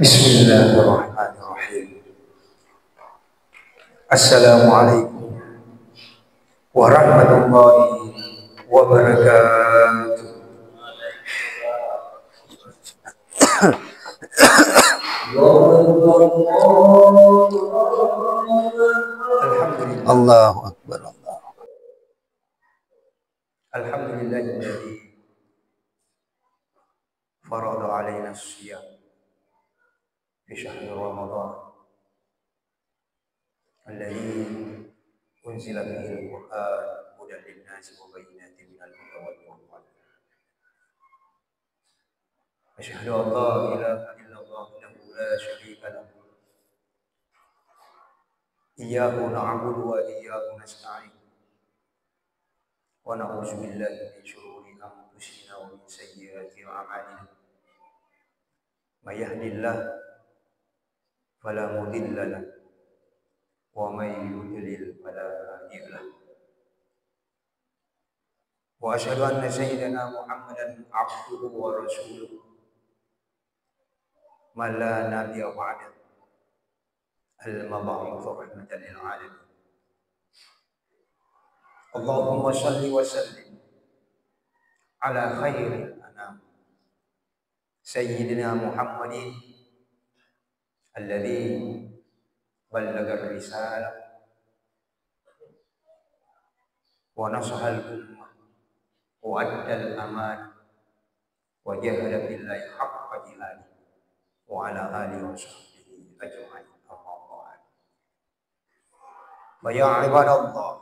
Bismillahirrahmanirrahim. Assalamualaikum warahmatullahi wabarakatuh. Alhamdulillah. Allahu Akbar. Alhamdulillahilladzi farada alaina as-siyam fi syahri Ramadan alladzi unzila fihi al-Qur'an hudan lin-nasi wa bayyinatin minal huda wal furqan. Asyhadu an la ilaha illallah wahdahu la syarika lahu. Iyyahu na'budu wa iyyahu nasta'in. Wa na'udzu billahi min syururi anfusina wa min sayyiati a'malina. May yahdihillahu fala mudilla lahu wa may yudlil fala hadiya lahu. Wa asyhadu anna sayyidana Muhammadan abduhu wa rasuluhu man la nabiyya ba'dahu al-mab'uts rahmatan lil alamin. Allahumma shalli wa sallim ala khairil anam sayyidina Muhammadin alladhi ballagha ar-risalah wa nasaha al-ummah wa adda al-amanah wa jahada billahi haqqa jihadi wa ala alihi wa sahbihi ajma'in. Amma ba'd. Fa ya ibadallah,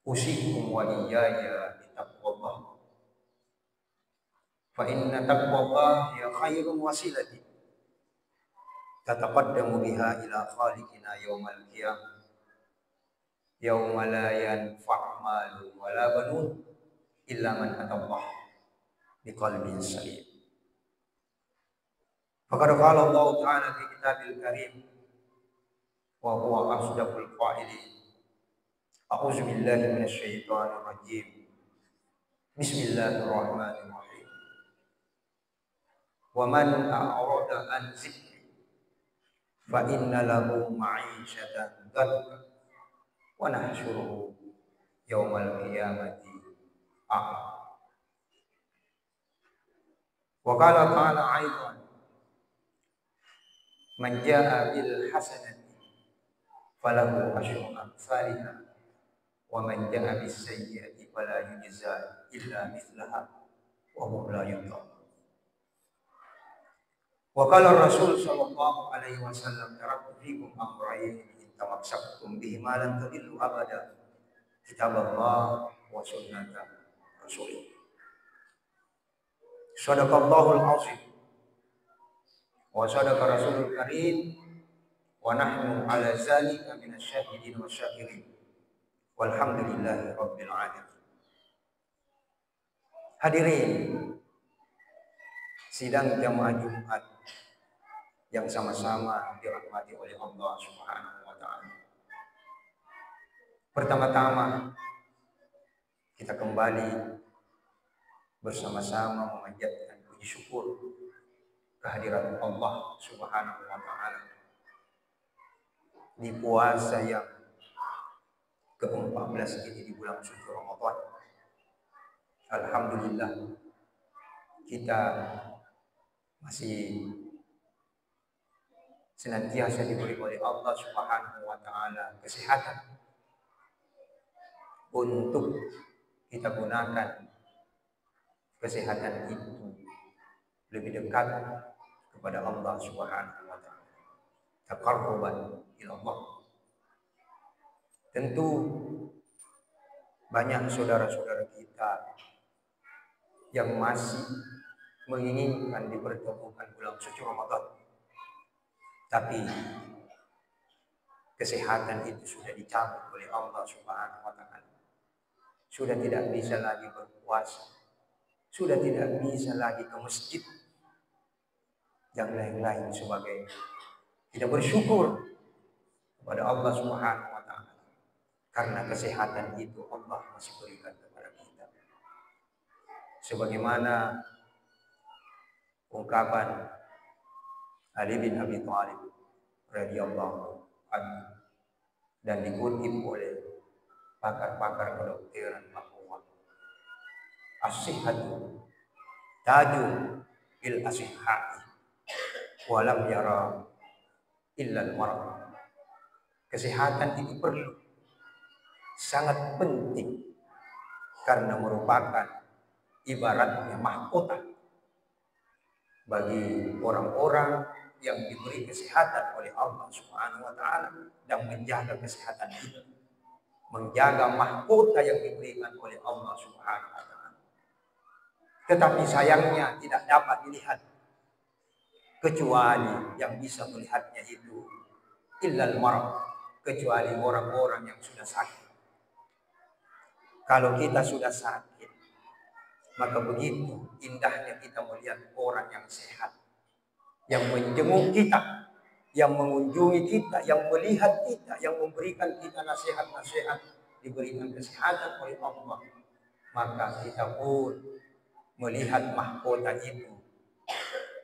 usikum wa iyaya bitaqwallah. Fa inna taqwallah hiya khairun wasilatin tataqaddamu biha ila khaliqina yaumal qiyamah yauma la yanfa'u malun wala banun illa man atallah biqalbin salim. Faqad qala Allah Ta'ala fi kitabil karim wa huwa asdaqul qa'ilin. A'udzu billahi minasy syaithanir rajim. Bismillahirrahmanirrahim. Wa man a'rada an dzikri fa inna lahu ma'isyatan dhanka wa nahsyuruhu yaumal qiyamati a'ma. Wa qala ta'ala aidan, man jaa'a bil hasanati falahu asyru amsalha wa man jaa'a bis sayyi'ati fala yujza illa mithlaha wa hum la yudhlamun. Wa qala Rasul sallallahu alaihi wasallam, taraktu fikum amrayn in tamassaktum bihima lan tadillu abada, kitaballah wa sunnata rasulih. Shadaqallahul azim wa sadaqa rasulul karim wa nahnu ala zalika minasyahidin wa syakirin walhamdulillahi rabbil alamin. Hadirin sidang jamaah Jumat yang sama-sama dirahmati oleh Allah Subhanahu wa taala. Pertama-tama kita kembali bersama-sama memanjatkan puji syukur kehadirat Allah Subhanahu wa taala di puasa yang ke-14 ini di bulan suci Ramadan. Alhamdulillah kita masih senantiasa diberi oleh Allah Subhanahu wa taala kesehatan untuk kita gunakan kesehatan itu lebih dekat kepada Allah Subhanahu wa taala, taqarruban ila Allah. Tentu banyak saudara-saudara kita yang masih menginginkan dipertemukan bulan suci Ramadan, tapi kesehatan itu sudah dicabut oleh Allah Subhanahu wa taala. Sudah tidak bisa lagi berpuasa, sudah tidak bisa lagi ke masjid, yang lain-lain sebagainya. Tidak bersyukur kepada Allah Subhanahu wa taala karena kesehatan itu Allah masih berikan kepada kita. Sebagaimana ungkapan Ali bin Abi Thalib radhiyallahu anhu dan dikutip oleh pakar-pakar kedokteran bahwa as-sihhatu tajun il asihhati walam yara illa al-marad. Kesehatan itu perlu, sangat penting, karena merupakan ibaratnya mahkota bagi orang-orang yang diberi kesehatan oleh Allah Subhanahu wa taala dan menjaga kesehatan itu, menjaga mahkota yang diberikan oleh Allah Subhanahu wa taala. Tetapi sayangnya tidak dapat dilihat, kecuali yang bisa melihatnya itu illal marad, kecuali orang-orang yang sudah sakit. Kalau kita sudah sakit, maka begitu indahnya kita melihat orang yang sehat, yang menjenguk kita, yang mengunjungi kita, yang melihat kita, yang memberikan kita nasihat-nasihat, diberikan kesehatan oleh Allah. Maka kita pun melihat mahkota itu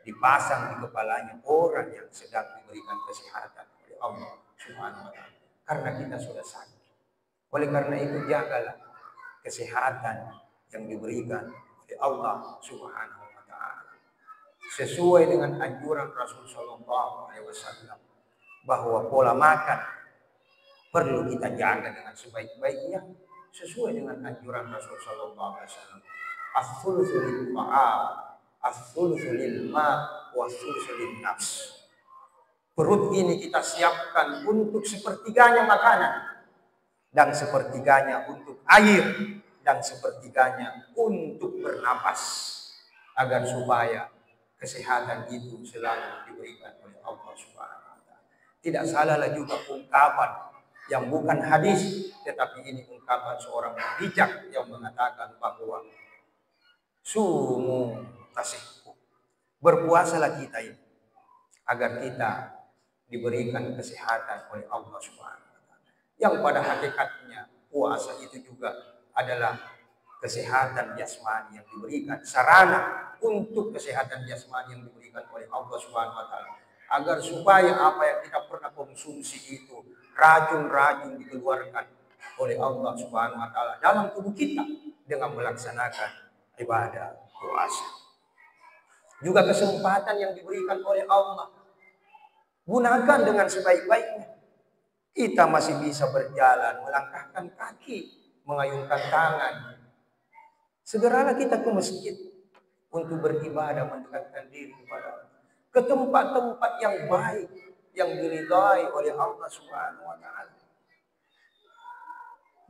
dipasang di kepalanya orang yang sedang diberikan kesehatan oleh Allah Subhanahu wa taala, karena kita sudah sakit. Oleh karena itu jagalah kesehatan yang diberikan oleh Allah Subhanahu wa taala, sesuai dengan anjuran Rasul sallallahu alaihi wasallam bahwa pola makan perlu kita jaga dengan sebaik-baiknya sesuai dengan anjuran Rasul sallallahu alaihi wasallam. As-sulusu lil ma'am, as-sulusu lil ma', was-sulusu lin nafs. Perut ini kita siapkan untuk sepertiganya makanan, dan sepertiganya untuk air, dan sepertiganya untuk bernapas, agar supaya kesehatan itu selalu diberikan oleh Allah Subhanahu wa taala. Tidak salahlah juga ungkapan yang bukan hadis, tetapi ini ungkapan seorang bijak yang mengatakan bahwa sumu tasihku, berpuasalah kita ini agar kita diberikan kesehatan oleh Allah Subhanahu wa taala. Yang pada hakikatnya puasa itu juga adalah kesehatan jasmani yang diberikan, sarana untuk kesehatan jasmani yang diberikan oleh Allah Subhanahu wa taala, agar supaya apa yang kita pernah konsumsi itu, racun-racun dikeluarkan oleh Allah Subhanahu wa taala dalam tubuh kita dengan melaksanakan ibadah puasa. Juga kesempatan yang diberikan oleh Allah, gunakan dengan sebaik-baiknya. Kita masih bisa berjalan, melangkahkan kaki, mengayunkan tangan. Segeralah kita ke masjid untuk beribadah, mendekatkan diri kepada Allah, ke tempat-tempat yang baik, yang diridhai oleh Allah Subhanahu wa taala,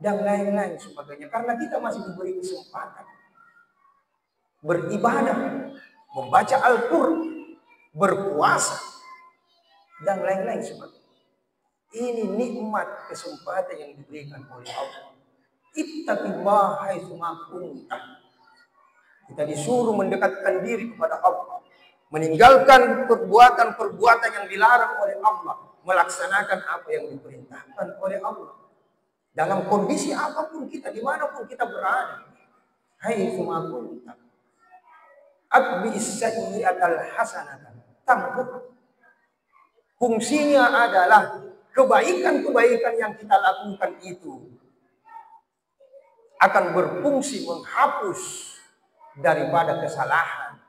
dan lain-lain sebagainya. Karena kita masih diberi kesempatan beribadah, membaca Al-Qur'an, berpuasa, dan lain-lain sebagainya. Ini nikmat kesempatan yang diberikan oleh Allah. Ittaqillaha haitsu ma kunta. Kita disuruh mendekatkan diri kepada Allah, meninggalkan perbuatan-perbuatan yang dilarang oleh Allah, melaksanakan apa yang diperintahkan oleh Allah. Dalam kondisi apapun kita, dimanapun kita berada. Haitsu ma kunta. Atbi'is sayyi'atal hasanatan tamhu. Fungsinya adalah kebaikan-kebaikan yang kita lakukan itu akan berfungsi menghapus daripada kesalahan,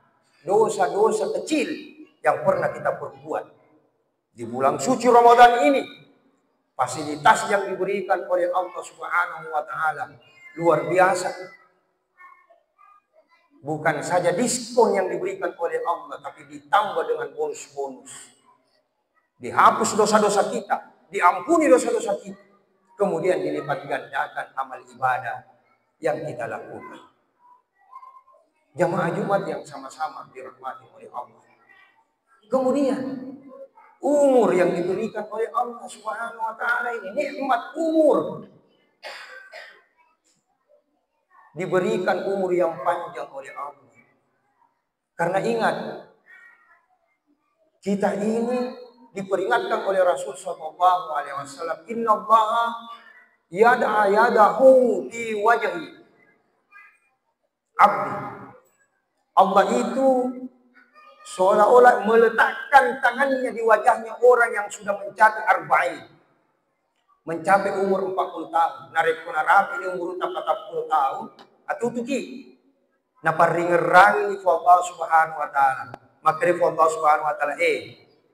dosa-dosa kecil yang pernah kita perbuat. Di bulan suci Ramadan ini, fasilitas yang diberikan oleh Allah Subhanahu wa taala luar biasa. Bukan saja diskon yang diberikan oleh Allah, tapi ditambah dengan bonus-bonus. Dihapus dosa-dosa kita, diampuni dosa-dosa kita, kemudian dilipat gandakan amal ibadah yang kita lakukan. Jamaah Jumat yang sama-sama dirahmati oleh Allah. Kemudian umur yang diberikan oleh Allah Subhanahu wa taala ini, nikmat umur. Diberikan umur yang panjang oleh Allah. Karena ingat, kita ini diperingatkan oleh Rasul sallallahu alaihi wasallam, innallaha yadahu fi wajhi abdi. Allah itu seolah-olah meletakkan tangannya di wajahnya orang yang sudah mencapai arba'in, mencapai umur 40 tahun. Narek kuna rapi ini umur 40 tahun. Atau tuki na paringerangi ni Allah Subhanahu wa taala. Maka Allah Subhanahu wa taala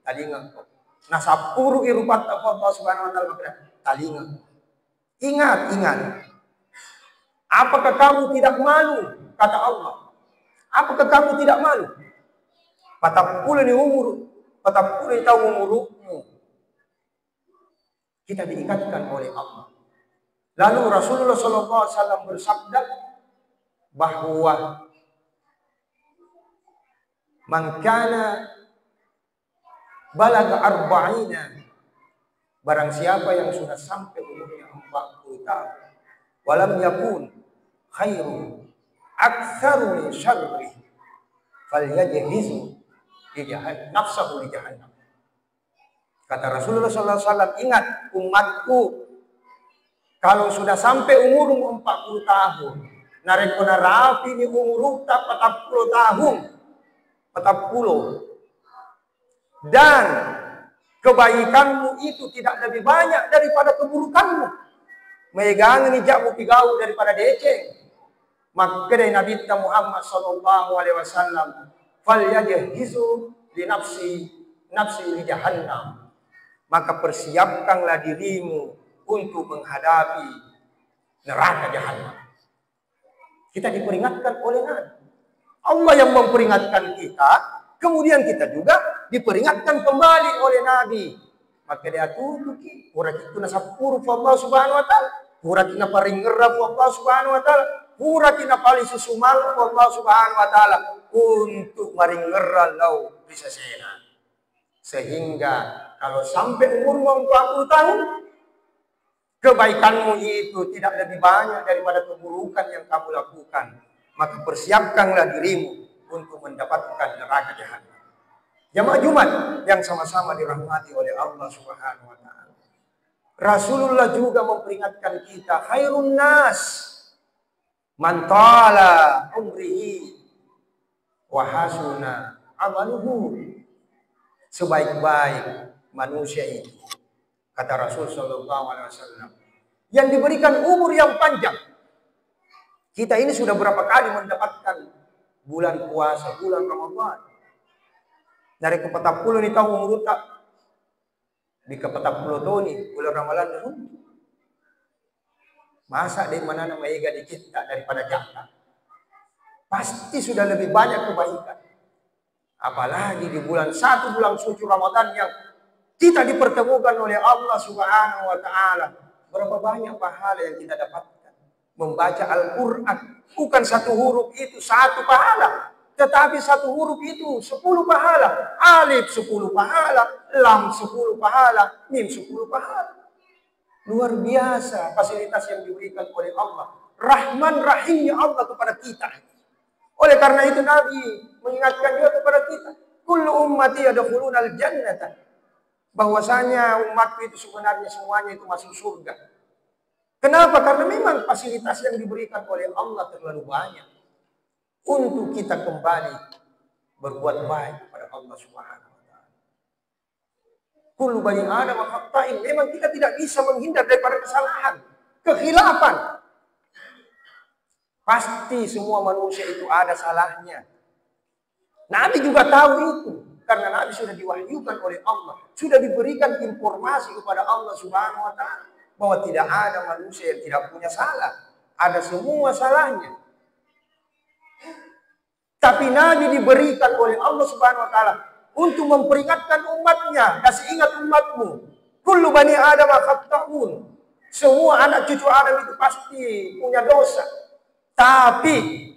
talinga ko. Nasa puro irupat Allah Subhanahu wa taala maka talinga. Ingat. Apakah kamu tidak malu? Kata Allah. Apakah kamu tidak malu? 40 ni umur, 40 tahun umurmu. Kita diingatkan oleh Allah. Lalu Rasulullah SAW bersabda bahwa man kana balaga arba'ina, barang siapa yang sudah sampai umurnya 40 tahun, walam yakun khairu aktsaru min syarri falyajhizu li jahannam nafsahu li jahannam. Kata Rasulullah SAW, ingat umatku, kalau sudah sampai umur 40 tahun, narekona rapi ni umur 40 tahun, 40, dan kebaikanmu itu tidak lebih banyak daripada keburukanmu, megang ni jamu pigau daripada deceng. Maka dari Nabi Muhammad SAW, falyajhizu li nafsi li jahannam, maka persiapkanlah dirimu untuk menghadapi neraka jahannam. Kita diperingatkan oleh Nabi. Allah yang memperingatkan kita, kemudian kita juga diperingatkan kembali oleh Nabi. Maka dia tutuki urat itu nasapuru Allah Subhanahu wa taala, urat ina paring ngerap Allah Subhanahu wa taala, urat ina pali susumal Allah Subhanahu wa taala untuk maring ngerau bisa sena. Sehingga kalau sampai umur 40 tahun, kebaikanmu itu tidak lebih banyak daripada keburukan yang kamu lakukan, maka persiapkanlah dirimu untuk mendapatkan neraka jahannam. Jamaah Jumat yang sama-sama dirahmati oleh Allah Subhanahu wa taala. Rasulullah juga memperingatkan kita, khairun nas man tala umrihi wa hasuna amaluhu. Sebaik-baik manusia itu, kata Rasul sallallahu alaihi wasallam, yang diberikan umur yang panjang. Kita ini sudah berapa kali mendapatkan bulan puasa, bulan Ramadan. Dari ke 40 ni tahun umur tak di ke 40 tahun ni bulan Ramadan dulu. Masa di mana nama ega dikit tak daripada jatah. Pasti sudah lebih banyak kebaikan. Apalagi di bulan bulan suci Ramadan yang kita dipertemukan oleh Allah Subhanahu wa taala. Berapa banyak pahala yang kita dapatkan membaca Al-Qur'an. Bukan satu huruf itu satu pahala, tetapi satu huruf itu 10 pahala. Alif 10 pahala, lam 10 pahala, mim 10 pahala. Luar biasa fasilitas yang diberikan oleh Allah. Rahman Rahimnya Allah kepada kita. Oleh karena itu Nabi mengingatkan juga kepada kita, kullu ummati yadkhuluna al-jannata, bahwasanya umatku itu sebenarnya semuanya itu masuk surga. Kenapa? Karena memang fasilitas yang diberikan oleh Allah terlalu banyak untuk kita kembali berbuat baik kepada Allah Subhanahu wa taala. Kullu bani Adam khata'in, memang kita tidak bisa menghindar daripada kesalahan, kekhilafan. Pasti semua manusia itu ada salahnya. Nabi juga tahu itu, karena Nabi sudah diwahyukan oleh Allah, sudah diberikan informasi kepada Allah Subhanahu wa taala bahwa tidak ada manusia yang tidak punya salah, ada semua salahnya. Tapi Nabi diberikan oleh Allah Subhanahu wa taala untuk memperingatkan umatnya, kasih ingat umatmu, kullu bani Adam khata'un, semua anak cucu Adam itu pasti punya dosa. Tapi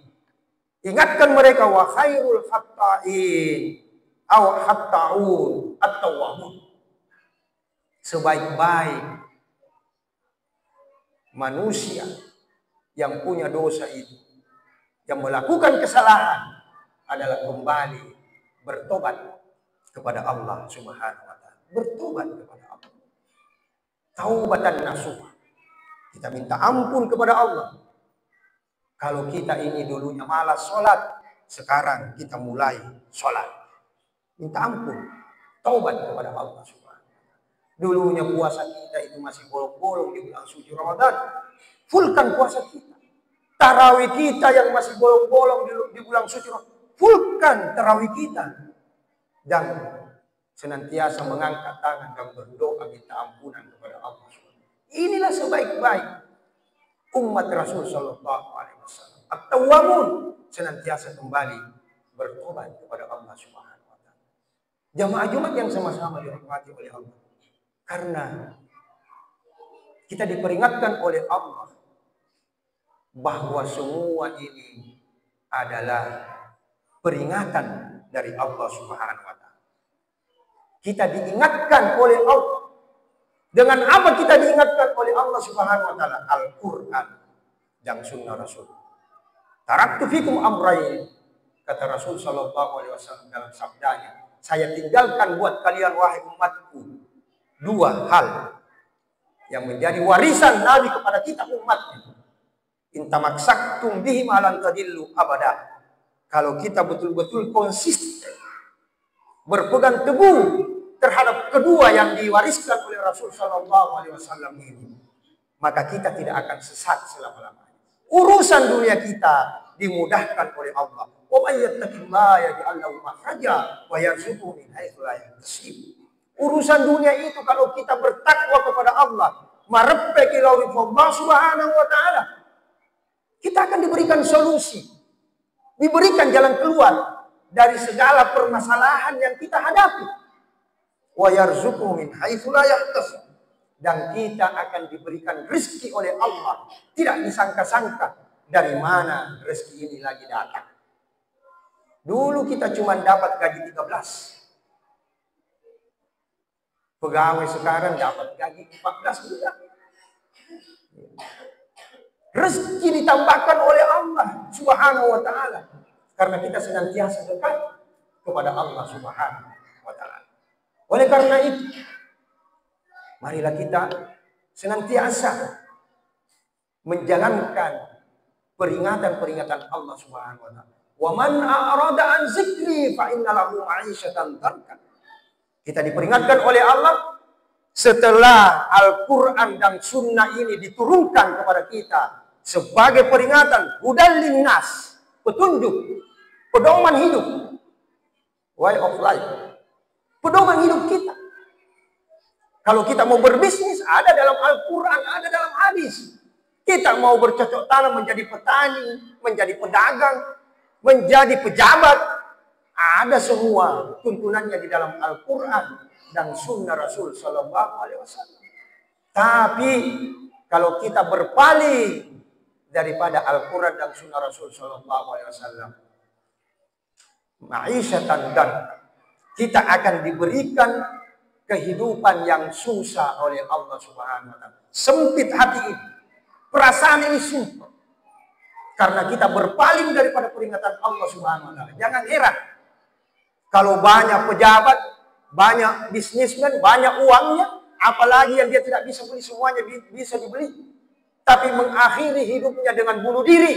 ingatkan mereka, wa khairul khata'in aw khata'un at-tawwabun, sebaik-baik manusia yang punya dosa itu, yang melakukan kesalahan, adalah kembali bertobat kepada Allah Subhanahu wa taala. Bertobat kepada Allah. Taubatan nasuh. Kita minta ampun kepada Allah. Kalau kita ini dulunya malas sholat, sekarang kita mulai sholat. Minta ampun, taubat kepada Allah Subhanahu. Dulunya puasa kita itu masih bolong-bolong di bulan suci Ramadan. Fullkan puasa kita. Tarawih kita yang masih bolong-bolong di bulan suci Ramadan. Fullkan tarawih kita. Dan senantiasa mengangkat tangan dan berdoa minta ampunan kepada Allah Subhanahu. Inilah sebaik-baik umat Rasul Sallallahu Alaihi Wasallam. At-tawwamun, senantiasa kembali bertobat kepada Allah Subhanahu Wa Taala. Jamaah Jumat yang sama-sama dirahmati oleh Allah. Karena kita diperingatkan oleh Allah bahwa semua ini adalah peringatan dari Allah Subhanahu wa taala. Kita diingatkan oleh Allah. Dengan apa kita diingatkan oleh Allah Subhanahu wa taala? Al-Qur'an dan sunnah Rasul. Taraktu fikum amrayn, kata Rasul sallallahu alaihi wasallam dalam sabdanya, saya tinggalkan buat kalian wahai umatku dua hal yang menjadi warisan Nabi kepada kita umatnya. Intamaksakum bihim alan tadillu abada. Kalau kita betul-betul konsisten berpegang teguh terhadap kedua yang diwariskan oleh Rasul sallallahu alaihi wasallam ini, maka kita tidak akan sesat selama-lamanya. Urusan dunia kita dimudahkan oleh Allah. Wa may yattaqillaha yaj'al lahu makhraja wa yarzuqhu min haitsu la yahtasib. Urusan dunia itu kalau kita bertakwa kepada Allah, marepeki lauri Allah Subhanahu wa taala, kita akan diberikan solusi, diberikan jalan keluar dari segala permasalahan yang kita hadapi. Wa yarzuqhu min haitsu la yahtasib. Dan kita akan diberikan rezeki oleh Allah, tidak disangka-sangka dari mana rezeki ini lagi datang. Dulu kita cuma dapat gaji 13. Pegawai sekarang dapat gaji 14 bulan. Rezeki ditambahkan oleh Allah Subhanahu wa taala karena kita senantiasa dekat kepada Allah Subhanahu wa taala. Oleh karena itu, marilah kita senantiasa menjalankan peringatan-peringatan Allah Subhanahu wa taala. Wa man a'rada an zikri fa inna lahu ma'isyatan dhanka. Kita diperingatkan oleh Allah setelah Al-Quran dan Sunnah ini diturunkan kepada kita sebagai peringatan, hudal linnas, petunjuk, pedoman hidup, way of life, pedoman hidup kita. Kalau kita mau berbisnis, ada dalam Al-Quran, ada dalam hadis. Kita mau bercocok tanam menjadi petani, menjadi pedagang, menjadi pejabat, ada semua tuntunannya di dalam Al-Quran dan Sunnah Rasul Sallallahu Alaihi Wasallam. Tapi kalau kita berpaling daripada Al-Quran dan Sunnah Rasul Sallallahu Alaihi Wasallam, ma'isyatan dan kita akan diberikan kehidupan yang susah oleh Allah Subhanahu Wa Taala. Sempit hati ini, perasaan ini sumpah, karena kita berpaling daripada peringatan Allah Subhanahu Wa Taala. Jangan heran kalau banyak pejabat, banyak bisnismen, banyak uangnya, apalagi yang dia tidak bisa beli semuanya bisa dibeli, tapi mengakhiri hidupnya dengan bunuh diri.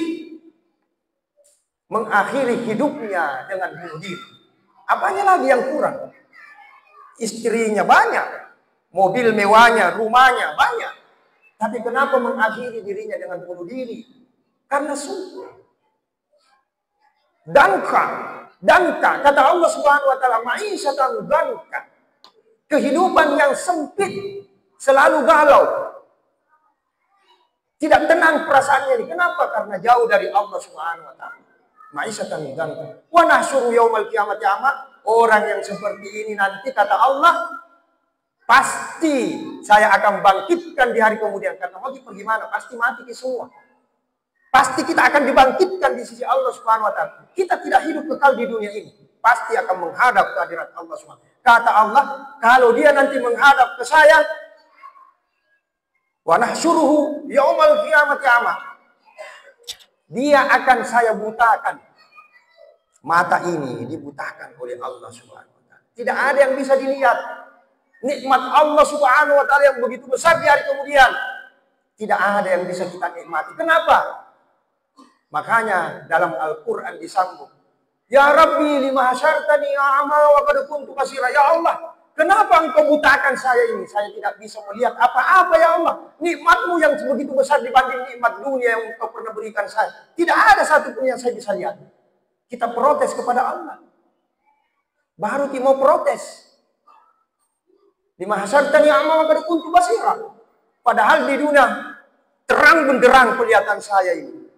Mengakhiri hidupnya dengan bunuh diri. Apanya lagi yang kurang? Istrinya banyak, mobil mewahnya, rumahnya banyak. Tapi kenapa mengakhiri dirinya dengan bunuh diri? Karena sumpah. Danka, kata Allah Subhanahu wa taala, ma'isyatan danka. Kehidupan yang sempit, selalu galau. Tidak tenang perasaannya ini. Kenapa? Karena jauh dari Allah Subhanahu wa taala. Ma'isyatan danka. Wa nahsyuru yaumal qiyamati a'ma. Orang yang seperti ini nanti kata Allah, pasti saya akan bangkitkan di hari kemudian. Kata Allah, pergi mana? Pasti mati kita semua. Pasti kita akan dibangkitkan di sisi Allah Subhanahu wa taala. Kita tidak hidup kekal di dunia ini. Pasti akan menghadap ke hadirat Allah Subhanahu wa taala. Kata Allah, kalau dia nanti menghadap ke saya, wa nahsyuruhu yaumal qiyamati a'ma. Dia akan saya butakan. Mata ini dibutakan oleh Allah Subhanahu wa taala. Tidak ada yang bisa dilihat. Nikmat Allah Subhanahu wa taala yang begitu besar di hari kemudian, tidak ada yang bisa kita nikmati. Kenapa? Makanya dalam Al-Quran disambung, Ya Rabbi lima hasyartani a'ma wa qad kuntu basira. Ya Allah, kenapa engkau butakan saya ini? Saya tidak bisa melihat apa-apa ya Allah. Nikmatmu yang begitu besar dibanding nikmat dunia yang engkau pernah berikan saya. Tidak ada satupun yang saya bisa lihat. Kita protes kepada Allah. Baru kita mau protes. Lima hasyartani a'ma wa qad kuntu basira. Padahal di dunia terang benderang kelihatan saya ini.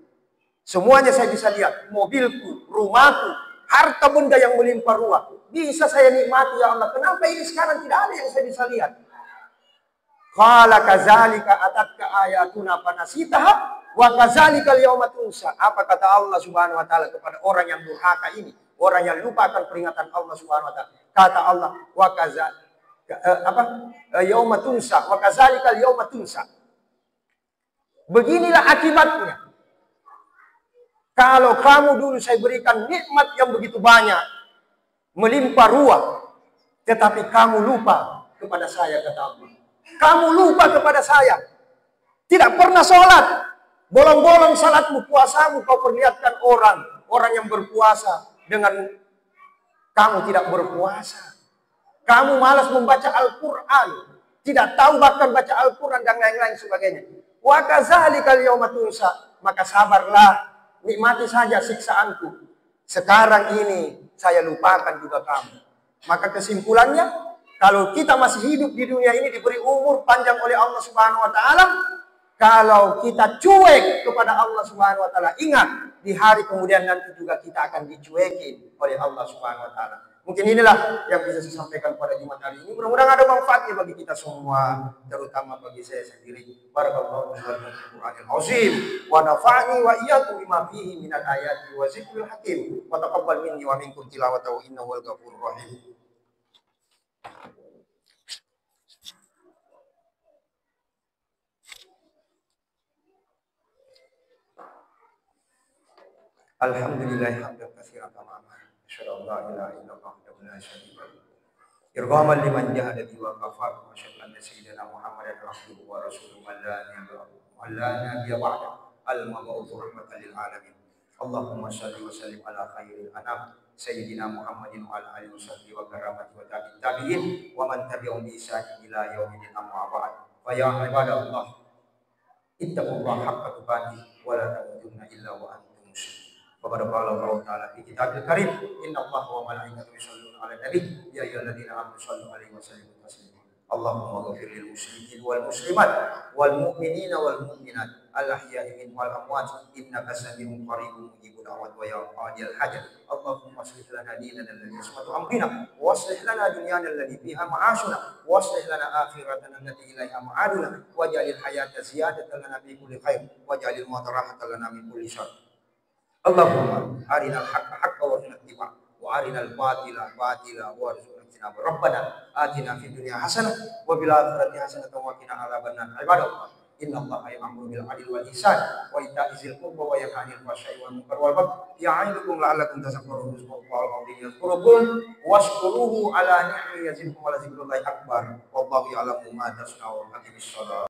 Semuanya saya bisa lihat. Mobilku, rumahku, harta benda yang melimpah ruah. Bisa saya nikmati ya Allah. Kenapa ini sekarang tidak ada yang saya bisa lihat? Qala kadzalika atatka ayatuna fanasitaha wa kadzalika al-yauma tunsa. Apa kata Allah Subhanahu wa taala kepada orang yang durhaka ini, orang yang lupakan peringatan Allah Subhanahu wa taala. Kata Allah, wa kadzalika yauma tunsa wa kadzalika al-yauma tunsa. Beginilah akibatnya. Kalau kamu dulu saya berikan nikmat yang begitu banyak, melimpah ruah, tetapi kamu lupa kepada saya, kata Allah. Kamu lupa kepada saya. Tidak pernah sholat. Bolong-bolong salatmu, puasamu kau perlihatkan orang yang berpuasa dengan kamu tidak berpuasa. Kamu malas membaca Al-Quran. Tidak tahu bahkan baca Al-Quran dan lain-lain sebagainya. Wa kadzalika al-yauma tunsa. Maka sabarlah, nikmati saja siksaanku. Sekarang ini saya lupakan juga kamu. Maka kesimpulannya, kalau kita masih hidup di dunia ini diberi umur panjang oleh Allah Subhanahu wa taala, kalau kita cuek kepada Allah Subhanahu wa taala, ingat di hari kemudian nanti juga kita akan dicuekin oleh Allah Subhanahu wa taala. Mungkin inilah yang bisa saya sampaikan pada Jumat hari ini. Mudah-mudahan ada manfaatnya bagi kita semua, terutama bagi saya sendiri. Barakallahu fiikum Qur'anil azim wa nafa'ani wa iyyakum bima fihi minal ayati wa zikril hakim. Wa taqabbal minni wa minkum tilawatahu innahu wal ghafurur rahim. Alhamdulillah hamdan katsiran kama amara. Asyhadu an la ilaha illallah wahdahu la syarika lahu. Irghaman liman jahada bi wa kafar. Wa asyhadu anna sayyidina Muhammadan abduhu wa rasuluhu wa la nabiyya ba'da. Al-mab'uts rahmatan lil alamin. Allahumma shalli wa sallim ala khairil anam sayyidina Muhammadin wa ala alihi washabbihi wa karamati wa tabi'in wa man tabi'ahum bi ihsan ila yaumil amma ba'd. Fa ya ibadallah ittaqullaha haqqa tuqatih wa la tamutunna illa wa antum muslimun. Kepada Allah Taala di Kitabul Karim, Inna Allah wa malaikatahu yusholluna 'alan nabi, ya ayyuhalladzina amanu shallu 'alaihi wa sallimu taslima. Allahumma ighfir lil muslimin wal muslimat wal mu'minina wal mu'minat al ahya'i minhum wal amwat innaka sami'un qaribun mujibud da'wat wa ya qadiyal hajat. Allahumma aslih lana dinana alladhi ismatu amrina wa aslih lana dunyana allati fiha ma'ashuna wa aslih lana akhiratana allati ilaiha ma'aduna waj'alil hayata ziyadatan lana fi kulli khair waj'alil mauta rahatan lana min kulli syarr. Allahumma arinal haqqa haqqan warzuqna ittiba'a wa arinal batila batila warzuqna ijtinaba. Rabbana atina fid dunya hasanah wa fil akhirati hasanah wa qina adzabannar. Ibadallah, innallaha ya'muru bil 'adli wal ihsan wa ita'i dzil qurba wa yanha 'anil fahsya'i wal munkari wal baghi ya'idukum la'allakum tadhakkarun. Yazkurukum washkuruhu ala ni'amihi yazidkum wa la dzikrullahi akbar. Wallahu ya'lamu ma tasna'un. Aqimis shalah.